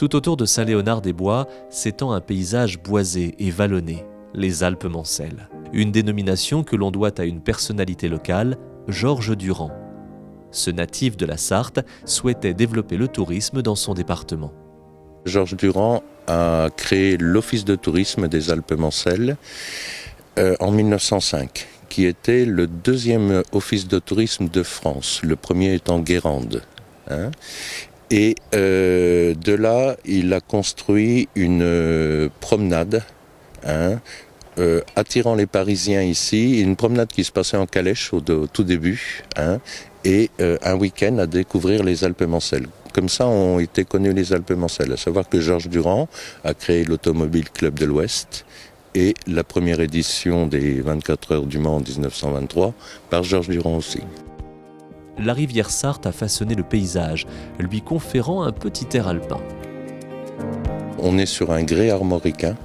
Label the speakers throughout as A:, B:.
A: Tout autour de Saint-Léonard-des-Bois s'étend un paysage boisé et vallonné, les Alpes Mancelles. Une dénomination que l'on doit à une personnalité locale, Georges Durand. Ce natif de la Sarthe souhaitait développer le tourisme dans son département.
B: Georges Durand a créé l'Office de tourisme des Alpes Mancelles en 1905, qui était le deuxième office de tourisme de France, le premier étant Guérande. Et de là, il a construit une promenade, attirant les Parisiens ici, une promenade qui se passait en calèche au tout début, et un week-end à découvrir les Alpes Mancelles. Comme ça ont été connues les Alpes Mancelles, à savoir que Georges Durand a créé l'Automobile Club de l'Ouest et la première édition des 24 heures du Mans en 1923 par Georges Durand aussi.
A: La rivière Sarthe a façonné le paysage, lui conférant un petit air alpin.
B: On est sur un grès armoricain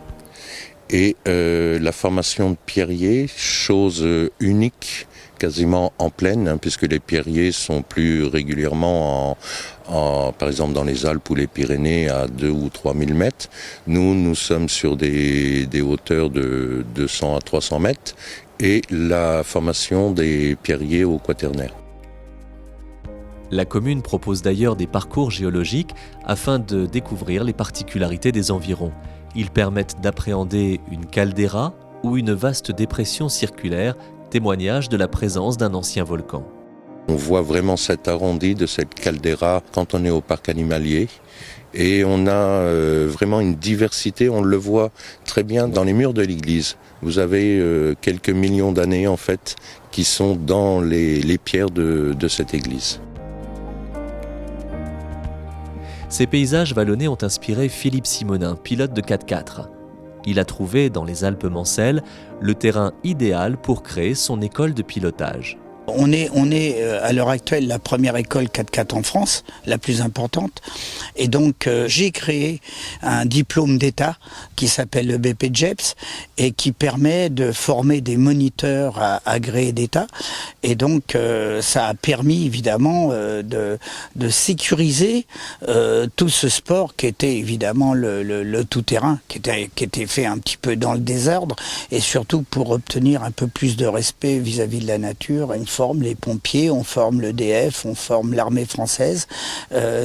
B: et la formation de pierriers, chose unique, quasiment en plaine, puisque les pierriers sont plus régulièrement, par exemple dans les Alpes ou les Pyrénées, à 2 ou 3 000 mètres. Nous sommes sur des hauteurs de 200 à 300 mètres et la formation des pierriers au quaternaire.
A: La commune propose d'ailleurs des parcours géologiques afin de découvrir les particularités des environs. Ils permettent d'appréhender une caldeira ou une vaste dépression circulaire, témoignage de la présence d'un ancien volcan.
B: On voit vraiment cet arrondi de cette caldeira quand on est au parc animalier et on a vraiment une diversité, on le voit très bien dans les murs de l'église. Vous avez quelques millions d'années en fait qui sont dans les pierres de cette église.
A: Ces paysages vallonnés ont inspiré Philippe Simonin, pilote de 4x4. Il a trouvé dans les Alpes Mancelles le terrain idéal pour créer son école de pilotage.
C: On est à l'heure actuelle la première école 4x4 en France, la plus importante. Et donc j'ai créé un diplôme d'État qui s'appelle le BPJEPS et qui permet de former des moniteurs agréés d'État. Et donc ça a permis évidemment de sécuriser tout ce sport qui était évidemment le tout-terrain, qui était fait un petit peu dans le désordre et surtout pour obtenir un peu plus de respect vis-à-vis de la nature. On forme les pompiers, on forme l'EDF, on forme l'armée française,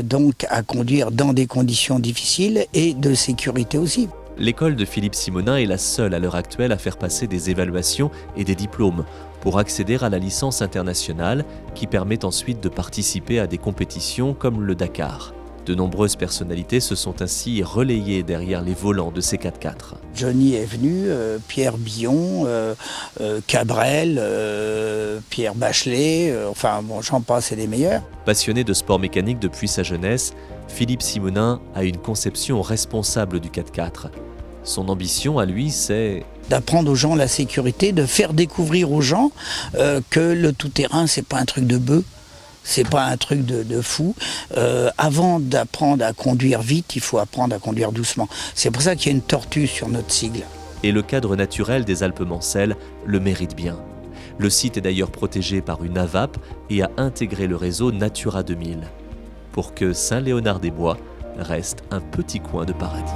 C: donc à conduire dans des conditions difficiles et de sécurité aussi.
A: L'école de Philippe Simonin est la seule à l'heure actuelle à faire passer des évaluations et des diplômes pour accéder à la licence internationale qui permet ensuite de participer à des compétitions comme le Dakar. De nombreuses personnalités se sont ainsi relayées derrière les volants de ces 4x4.
C: Johnny est venu, Pierre Billon, Cabrel, Pierre Bachelet, j'en passe, et des meilleurs.
A: Passionné de sport mécanique depuis sa jeunesse, Philippe Simonin a une conception responsable du 4x4. Son ambition à lui, c'est
C: d'apprendre aux gens la sécurité, de faire découvrir aux gens que le tout-terrain, c'est pas un truc de bœuf. C'est pas un truc de fou. Avant d'apprendre à conduire vite, il faut apprendre à conduire doucement. C'est pour ça qu'il y a une tortue sur notre sigle.
A: Et le cadre naturel des Alpes Mancelles le mérite bien. Le site est d'ailleurs protégé par une AVAP et a intégré le réseau Natura 2000 pour que Saint-Léonard-des-Bois reste un petit coin de paradis.